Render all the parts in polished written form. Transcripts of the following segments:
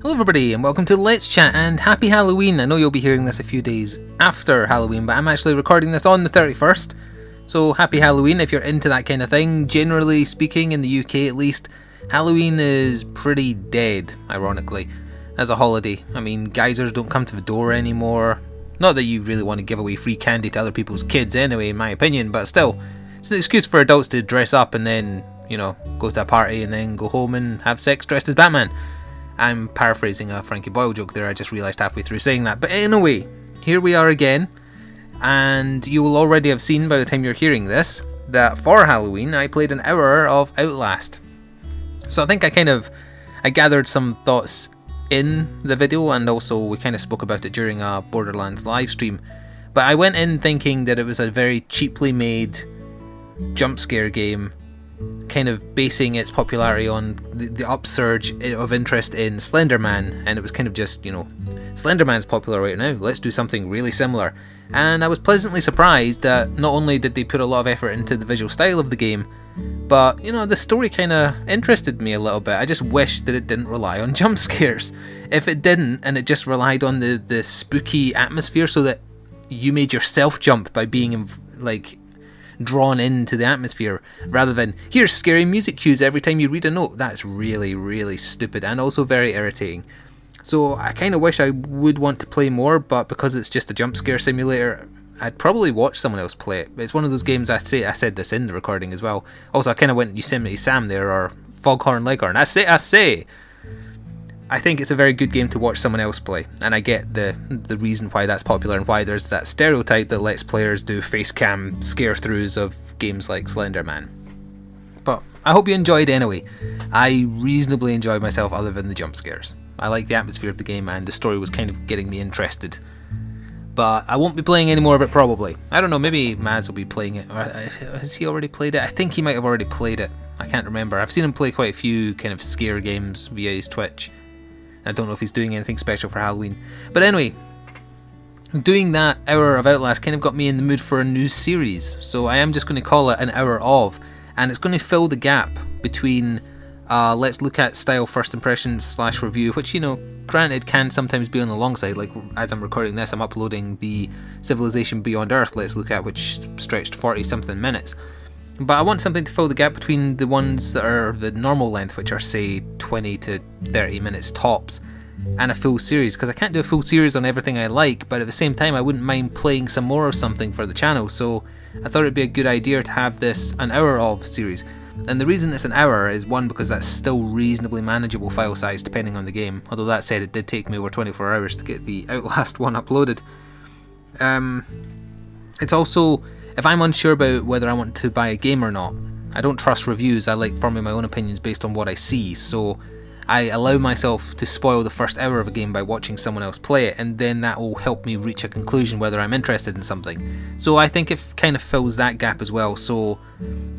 Hello everybody and welcome to Let's Chat and happy Halloween. I know you'll be hearing this a few days after Halloween, but I'm actually recording this on the 31st. So happy Halloween if you're into that kind of thing. Generally speaking, in the UK at least, Halloween is pretty dead, ironically, as a holiday. I mean, geysers don't come to the door anymore. Not that you really want to give away free candy to other people's kids anyway, in my opinion, but still, it's an excuse for adults to dress up and then, go to a party and then go home and have sex dressed as Batman. I'm paraphrasing a Frankie Boyle joke there, I just realised halfway through saying that. But anyway, here we are again, and you will already have seen by the time you're hearing this, that for Halloween I played an hour of Outlast. So I think I gathered some thoughts in the video, and also we kind of spoke about it during a Borderlands live stream. But I went in thinking that it was a very cheaply made jump scare game, kind of basing its popularity on the upsurge of interest in Slender Man, and it was kind of just, Slender Man's popular right now, let's do something really similar. And I was pleasantly surprised that not only did they put a lot of effort into the visual style of the game, but, the story kind of interested me a little bit. I just wish that it didn't rely on jump scares. If it didn't, and it just relied on the spooky atmosphere so that you made yourself jump by being, drawn into the atmosphere, rather than here's scary music cues every time you read a note. That's really, really stupid and also very irritating. So I kind of wish I would want to play more, but because it's just a jump scare simulator, I'd probably watch someone else play it. It's one of those games, I said this in the recording as well. Also, I kind of went Yosemite Sam there, or Foghorn Leghorn. I say, I think it's a very good game to watch someone else play, and I get the reason why that's popular and why there's that stereotype that lets players do face cam scare-throughs of games like Slender Man. But I hope you enjoyed anyway. I reasonably enjoyed myself other than the jump scares. I like the atmosphere of the game, and the story was kind of getting me interested. But I won't be playing any more of it probably. I don't know, maybe Maz will be playing it. Or has he already played it? I think he might have already played it. I can't remember. I've seen him play quite a few kind of scare games via his Twitch. I don't know if he's doing anything special for Halloween. But anyway, doing that hour of Outlast kind of got me in the mood for a new series. So I am just going to call it an hour of. And it's going to fill the gap between let's look at style first impressions / review, which, granted can sometimes be on the long side. Like as I'm recording this, I'm uploading the Civilization Beyond Earth let's look at, which stretched 40 something minutes. But I want something to fill the gap between the ones that are the normal length, which are say 20 to 30 minutes tops, and a full series, because I can't do a full series on everything I like, but at the same time I wouldn't mind playing some more of something for the channel, so I thought it'd be a good idea to have this an hour of series. And the reason it's an hour is, one, because that's still reasonably manageable file size depending on the game, although that said it did take me over 24 hours to get the Outlast one uploaded. It's also, if I'm unsure about whether I want to buy a game or not, I don't trust reviews, I like forming my own opinions based on what I see, so I allow myself to spoil the first hour of a game by watching someone else play it, and then that will help me reach a conclusion whether I'm interested in something. So I think it kind of fills that gap as well, so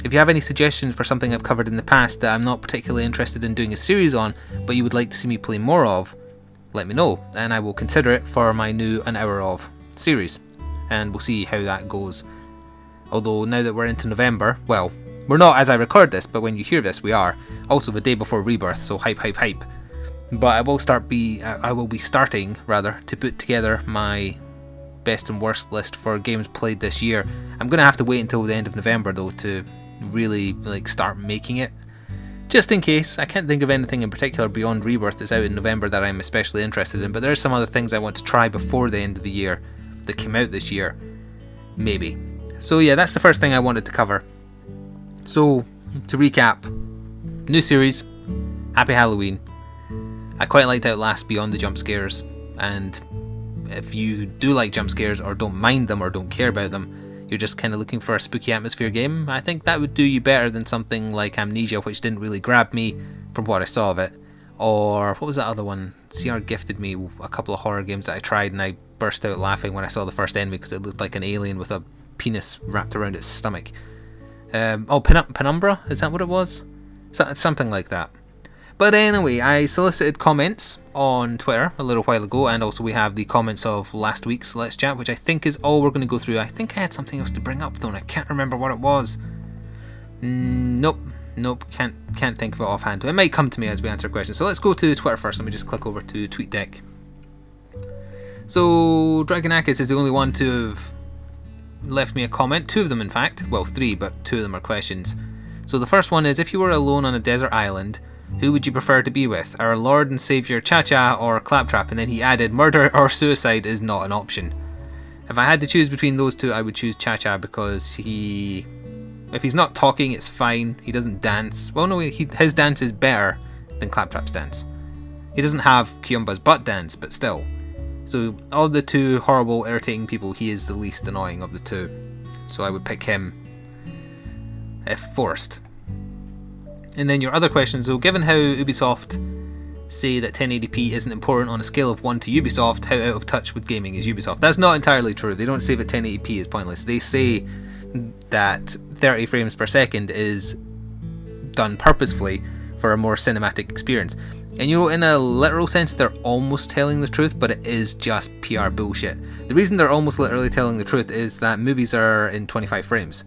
if you have any suggestions for something I've covered in the past that I'm not particularly interested in doing a series on, but you would like to see me play more of, let me know, and I will consider it for my new an hour of series, and we'll see how that goes. Although now that we're into November, well, we're not as I record this, but when you hear this we are. Also the day before Rebirth, so hype. But I will be starting to put together my best and worst list for games played this year. I'm going to have to wait until the end of November though to really start making it. Just in case, I can't think of anything in particular beyond Rebirth that's out in November that I'm especially interested in, but there are some other things I want to try before the end of the year that came out this year. Maybe. So yeah, that's the first thing I wanted to cover. So, to recap, new series, happy Halloween. I quite liked Outlast beyond the jump scares, and if you do like jump scares or don't mind them or don't care about them, you're just kind of looking for a spooky atmosphere game, I think that would do you better than something like Amnesia, which didn't really grab me from what I saw of it. Or, what was that other one? CR gifted me a couple of horror games that I tried, and I burst out laughing when I saw the first enemy because it looked like an alien with a penis wrapped around its stomach. Penumbra? Is that what it was? Something like that. But anyway, I solicited comments on Twitter a little while ago, and also we have the comments of last week's Let's Chat, which I think is all we're going to go through. I think I had something else to bring up though, and I can't remember what it was. Nope, Nope, can't think of it offhand. It might come to me as we answer questions. So let's go to Twitter first. Let me just click over to TweetDeck. So Dragonakis is the only one to have left me a comment. 2 of them, in fact. Well, 3, but 2 of them are questions. So the first one is, if you were alone on a desert island, who would you prefer to be with? Our Lord and Saviour Cha-Cha or Claptrap? And then he added, murder or suicide is not an option. If I had to choose between those 2, I would choose Cha-Cha because if he's not talking, it's fine. He doesn't dance. Well, no, his dance is better than Claptrap's dance. He doesn't have Kyumba's butt dance, but still. So, of the 2 horrible, irritating people, he is the least annoying of the 2. So I would pick him if forced. And then your other question, so given how Ubisoft say that 1080p isn't important on a scale of 1 to Ubisoft, how out of touch with gaming is Ubisoft? That's not entirely true. They don't say that 1080p is pointless. They say that 30 frames per second is done purposefully for a more cinematic experience. And in a literal sense, they're almost telling the truth, but it is just PR bullshit. The reason they're almost literally telling the truth is that movies are in 25 frames,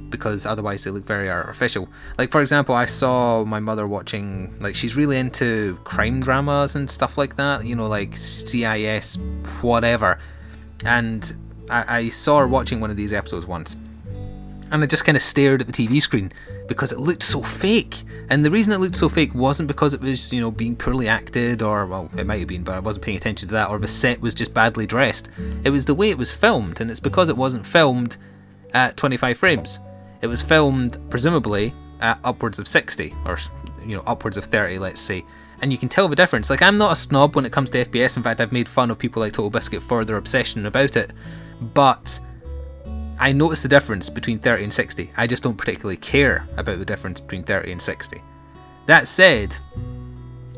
because otherwise they look very artificial. Like, for example, I saw my mother watching, she's really into crime dramas and stuff like that, like CIS, whatever. And I saw her watching one of these episodes once, and I just kind of stared at the TV screen because it looked so fake. And the reason it looked so fake wasn't because it was, being poorly acted, or, well, it might have been, but I wasn't paying attention to that, or the set was just badly dressed. It was the way it was filmed, and it's because it wasn't filmed at 25 frames. It was filmed, presumably, at upwards of 60, or, upwards of 30, let's say. And you can tell the difference. I'm not a snob when it comes to FPS. In fact, I've made fun of people like Total Biscuit for their obsession about it. But I notice the difference between 30 and 60. I just don't particularly care about the difference between 30 and 60. That said,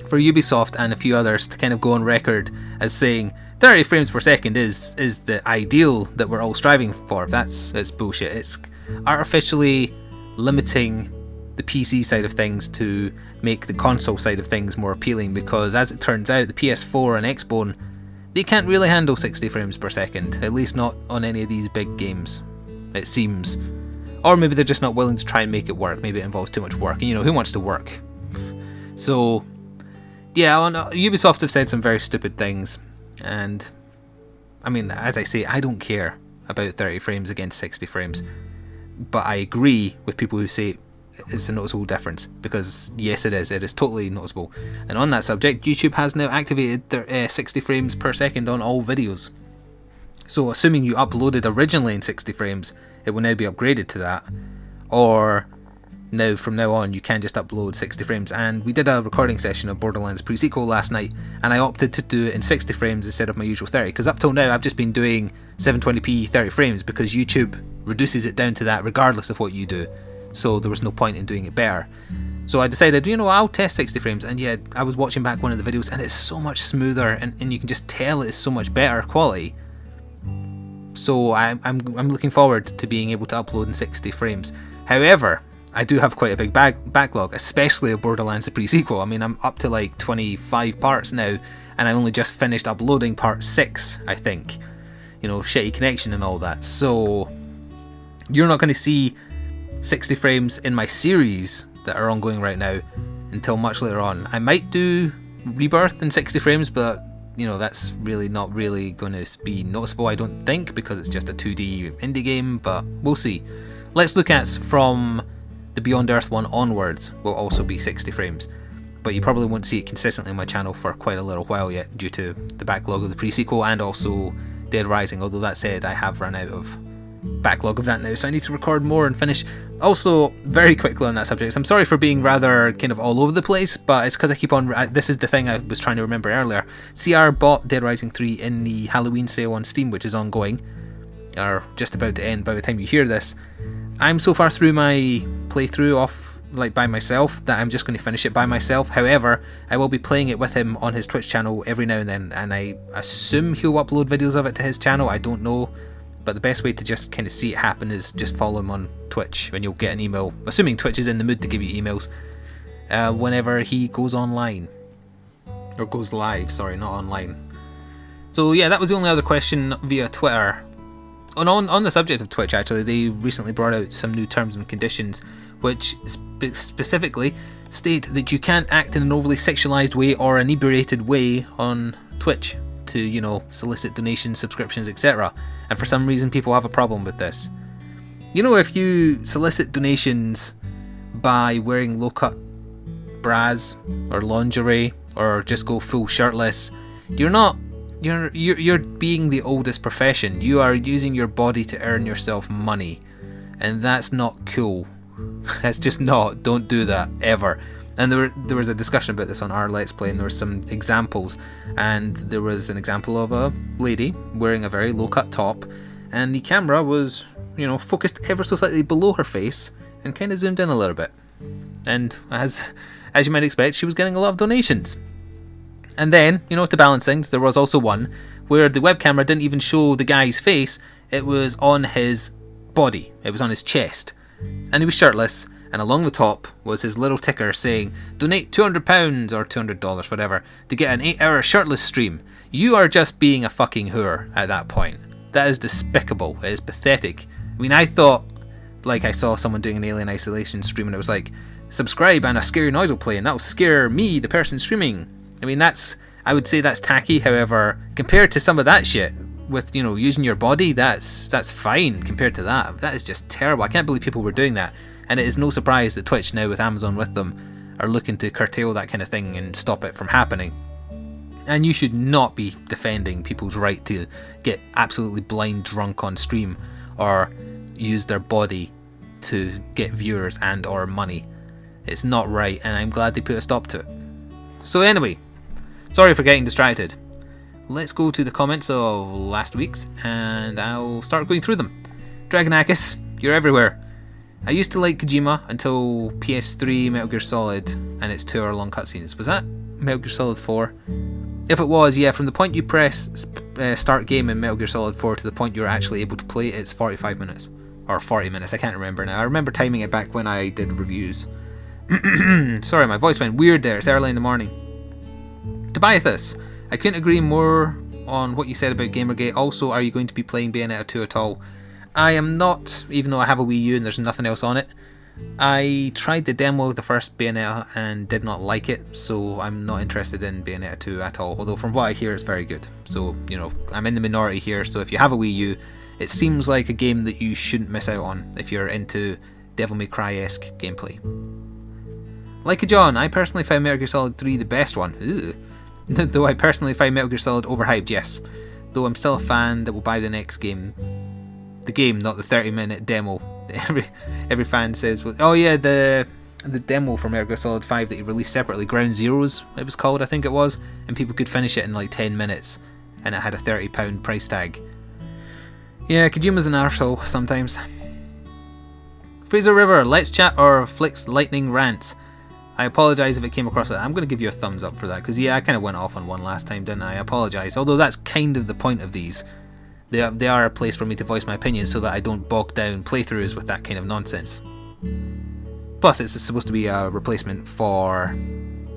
for Ubisoft and a few others to kind of go on record as saying 30 frames per second is the ideal that we're all striving for, it's bullshit. It's artificially limiting the PC side of things to make the console side of things more appealing, because as it turns out, the PS4 and Xbone, they can't really handle 60 frames per second, at least not on any of these big games, it seems. Or maybe they're just not willing to try and make it work. Maybe it involves too much work, and who wants to work? So, yeah, Ubisoft have said some very stupid things, and I mean, as I say, I don't care about 30 frames against 60 frames, but I agree with people who say it's a noticeable difference, because yes, it is totally noticeable. And on that subject, YouTube has now activated their 60 frames per second on all videos. So assuming you uploaded originally in 60 frames, it will now be upgraded to that, or now from now on you can just upload 60 frames. And we did a recording session of Borderlands pre-sequel last night, and I opted to do it in 60 frames instead of my usual 30, because up till now I've just been doing 720p 30 frames because YouTube reduces it down to that regardless of what you do, so there was no point in doing it better. So I decided, I'll test 60 frames, and yeah, I was watching back one of the videos and it's so much smoother, and you can just tell it's so much better quality. So I'm looking forward to being able to upload in 60 frames. However, I do have quite a big backlog, especially of Borderlands the pre-sequel. I mean, I'm up to 25 parts now, and I only just finished uploading part 6, I think. Shitty connection and all that. So you're not going to see 60 frames in my series that are ongoing right now until much later on. I might do Rebirth in 60 frames, but that's really not really going to be noticeable, I don't think, because it's just a 2D indie game, but we'll see. Let's look at from the Beyond Earth one onwards will also be 60 frames, but you probably won't see it consistently on my channel for quite a little while yet due to the backlog of the pre-sequel and also Dead Rising, although that said, I have run out of backlog of that now, so I need to record more and finish. Also, very quickly on that subject, I'm sorry for being rather kind of all over the place, but it's because I keep on, this is the thing I was trying to remember earlier. CR bought Dead Rising 3 in the Halloween sale on Steam, which is ongoing, or just about to end by the time you hear this. I'm so far through my playthrough off, by myself, that I'm just going to finish it by myself. However, I will be playing it with him on his Twitch channel every now and then, and I assume he'll upload videos of it to his channel, I don't know. But the best way to just kind of see it happen is just follow him on Twitch, and you'll get an email, assuming Twitch is in the mood to give you emails, whenever he goes online. Or goes live, sorry, not online. So yeah, that was the only other question via Twitter. On the subject of Twitch, actually, they recently brought out some new terms and conditions, which specifically state that you can't act in an overly sexualized way or inebriated way on Twitch to, you know, solicit donations, subscriptions, etc. And for some reason, people have a problem with this. You know, if you solicit donations by wearing low-cut bras or lingerie or just go full shirtless, you're being the oldest profession. You are using your body to earn yourself money, and that's not cool. That's just not. Don't do that ever. And there was a discussion about this on our Let's Play, and there were some examples, and there was an example of a lady wearing a very low-cut top, and the camera was, you know, focused ever so slightly below her face and kind of zoomed in a little bit. And as you might expect, she was getting a lot of donations. And then, you know, to balance things, there was also one where the web camera didn't even show the guy's face. It was on his body. It was on his chest. And he was shirtless, and along the top was his little ticker saying, donate £200 or $200, whatever, to get an 8-hour shirtless stream. You are just being a fucking whore at that point. That is despicable. It is pathetic. I mean, I thought, like, I saw someone doing an Alien Isolation stream, and it was like, subscribe and a scary noise will play, and that will scare me, the person streaming. I mean, I would say that's tacky. However, compared to some of that shit with, you know, using your body, that's fine compared to that. That is just terrible. I can't believe people were doing that. And it is no surprise that Twitch, now with Amazon with them, are looking to curtail that kind of thing and stop it from happening. And you should not be defending people's right to get absolutely blind drunk on stream or use their body to get viewers and or money. It's not right, and I'm glad they put a stop to it. So anyway, sorry for getting distracted. Let's go to the comments of last week's, and I'll start going through them. Dragonakis, you're everywhere. I used to like Kojima until PS3 Metal Gear Solid and its 2-hour-long cutscenes. Was that Metal Gear Solid 4? If it was, yeah, from the point you press start game in Metal Gear Solid 4 to the point you're actually able to play it, it's 45 minutes. Or 40 minutes, I can't remember now. I remember timing it back when I did reviews. Sorry, my voice went weird there, it's early in the morning. Tobiathus, I couldn't agree more on what you said about Gamergate. Also, are you going to be playing Bayonetta 2 at all? I am not, even though I have a Wii U and there's nothing else on it. I tried the demo of the first Bayonetta and did not like it, so I'm not interested in Bayonetta 2 at all, although from what I hear it's very good. So, you know, I'm in the minority here, so if you have a Wii U, it seems like a game that you shouldn't miss out on if you're into Devil May Cry-esque gameplay. Like a John, I personally find Metal Gear Solid 3 the best one. Ugh. Though I personally find Metal Gear Solid overhyped, yes. Though I'm still a fan that will buy the next game. The game, not the 30-minute demo. Every fan says, oh yeah, the demo for Metal Gear Solid 5 that he released separately, Ground Zeroes it was called, I think it was, and people could finish it in like 10 minutes, and it had a £30 price tag. Yeah, Kojima's an arsehole sometimes. Fraser River, let's chat or Flik's lightning rants. I apologise if it came across that. I'm going to give you a thumbs up for that, because yeah, I kind of went off on one last time, didn't I? I apologise, although that's kind of the point of these. They are a place for me to voice my opinions so that I don't bog down playthroughs with that kind of nonsense. Plus, it's supposed to be a replacement for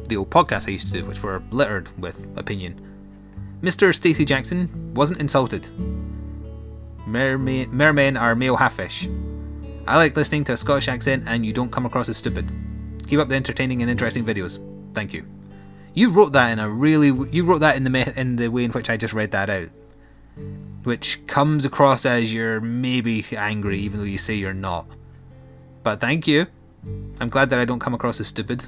the old podcasts I used to do, which were littered with opinion. Mr. Stacey Jackson wasn't insulted. Mermen are male half-fish. I like listening to a Scottish accent and you don't come across as stupid. Keep up the entertaining and interesting videos. Thank you. You wrote that in the way in which I just read that out, which comes across as you're maybe angry even though you say you're not. But thank you. I'm glad that I don't come across as stupid.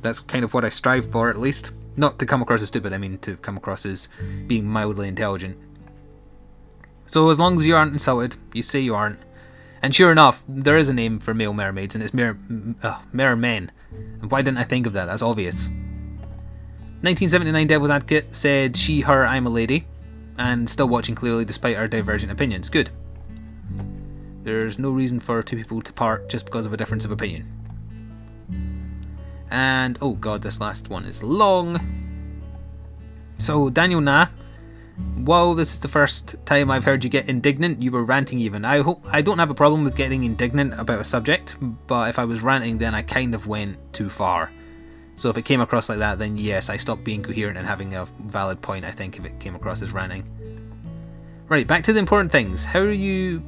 That's kind of what I strive for, at least. Not to come across as stupid, I mean to come across as being mildly intelligent. So as long as you aren't insulted, you say you aren't. And sure enough, there is a name for male mermaids, and it's mermen. And why didn't I think of that? That's obvious. 1979 Devil's Advocate said she, her, I'm a lady, and still watching clearly despite our divergent opinions. Good. There's no reason for two people to part just because of a difference of opinion. And, oh god, this last one is long. So, Daniel Na, while this is the first time I've heard you get indignant, you were ranting even. I don't have a problem with getting indignant about a subject, but if I was ranting then I kind of went too far. So if it came across like that, then yes, I stopped being coherent and having a valid point, I think, if it came across as ranting. Right, back to the important things. How are you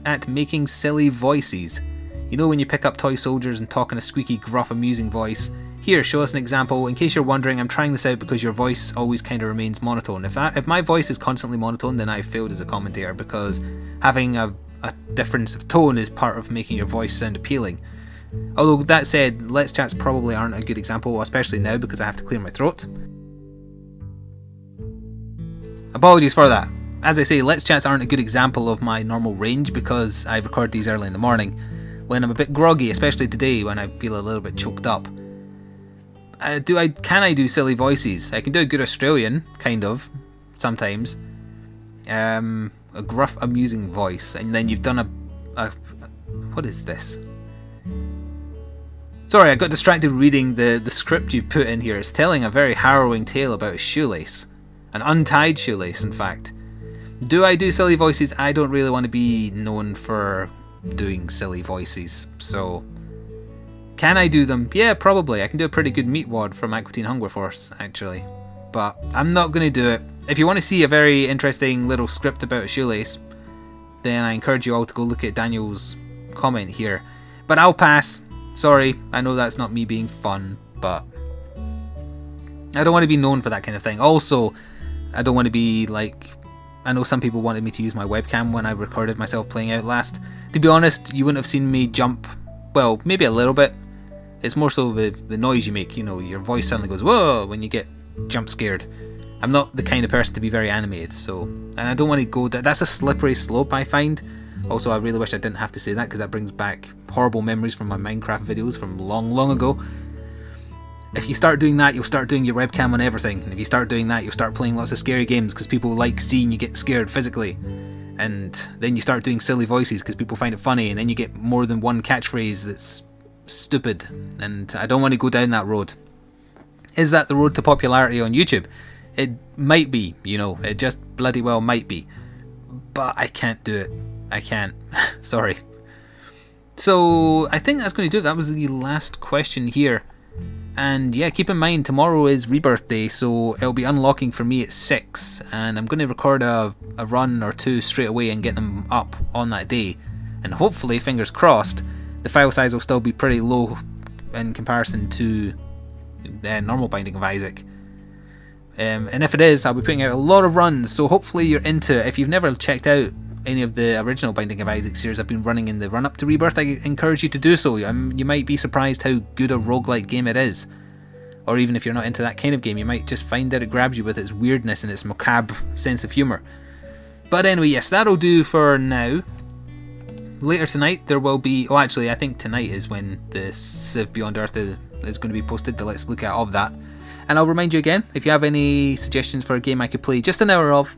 at making silly voices? You know when you pick up toy soldiers and talk in a squeaky, gruff, amusing voice? Here, show us an example. In case you're wondering, I'm trying this out because your voice always kind of remains monotone. If my voice is constantly monotone, then I've failed as a commentator, because having a difference of tone is part of making your voice sound appealing. Although that said, Let's Chats probably aren't a good example, especially now because I have to clear my throat. Apologies for that. As I say, Let's Chats aren't a good example of my normal range because I record these early in the morning when I'm a bit groggy, especially today when I feel a little bit choked up. Can I do silly voices? I can do a good Australian, kind of, sometimes. A gruff, amusing voice, and then you've done a what is this? Sorry, I got distracted reading the script you put in here. It's telling a very harrowing tale about a shoelace. An untied shoelace, in fact. Do I do silly voices? I don't really want to be known for doing silly voices, so... Can I do them? Yeah, probably. I can do a pretty good meatwad from Aqua Teen Hunger Force, actually. But I'm not going to do it. If you want to see a very interesting little script about a shoelace, then I encourage you all to go look at Daniel's comment here. But I'll pass. Sorry, I know that's not me being fun, but... I don't want to be known for that kind of thing. Also, I don't want to be like... I know some people wanted me to use my webcam when I recorded myself playing Outlast. To be honest, you wouldn't have seen me jump, well, maybe a little bit. It's more so the noise you make, you know, your voice suddenly goes, whoa, when you get jump scared. I'm not the kind of person to be very animated, so, and I don't want to go, that's a slippery slope, I find. Also, I really wish I didn't have to say that, because that brings back horrible memories from my Minecraft videos from long, long ago. If you start doing that, you'll start doing your webcam on everything. And if you start doing that, you'll start playing lots of scary games because people like seeing you get scared physically. And then you start doing silly voices because people find it funny, and then you get more than one catchphrase that's stupid. And I don't want to go down that road. Is that the road to popularity on YouTube? It might be, you know, it just bloody well might be. But I can't do it. I can't. Sorry. So I think that's going to do it. That was the last question here. And yeah, keep in mind tomorrow is Rebirth Day, so it'll be unlocking for me at 6, and I'm going to record a run or two straight away and get them up on that day. And hopefully, fingers crossed, the file size will still be pretty low in comparison to normal Binding of Isaac. And if it is, I'll be putting out a lot of runs, so hopefully you're into it. If you've never checked out any of the original Binding of Isaac series I've been running in the run-up to Rebirth, I encourage you to do so. You might be surprised how good a roguelike game it is. Or even if you're not into that kind of game, you might just find that it grabs you with its weirdness and its macabre sense of humour. But anyway, yes, that'll do for now. Later tonight there will be... Oh, actually, I think tonight is when the Civ Beyond Earth is going to be posted, the Let's Look At of that. And I'll remind you again, if you have any suggestions for a game I could play just an hour of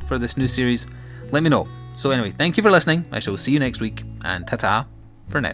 for this new series, let me know. So anyway, thank you for listening. I shall see you next week, and ta-ta for now.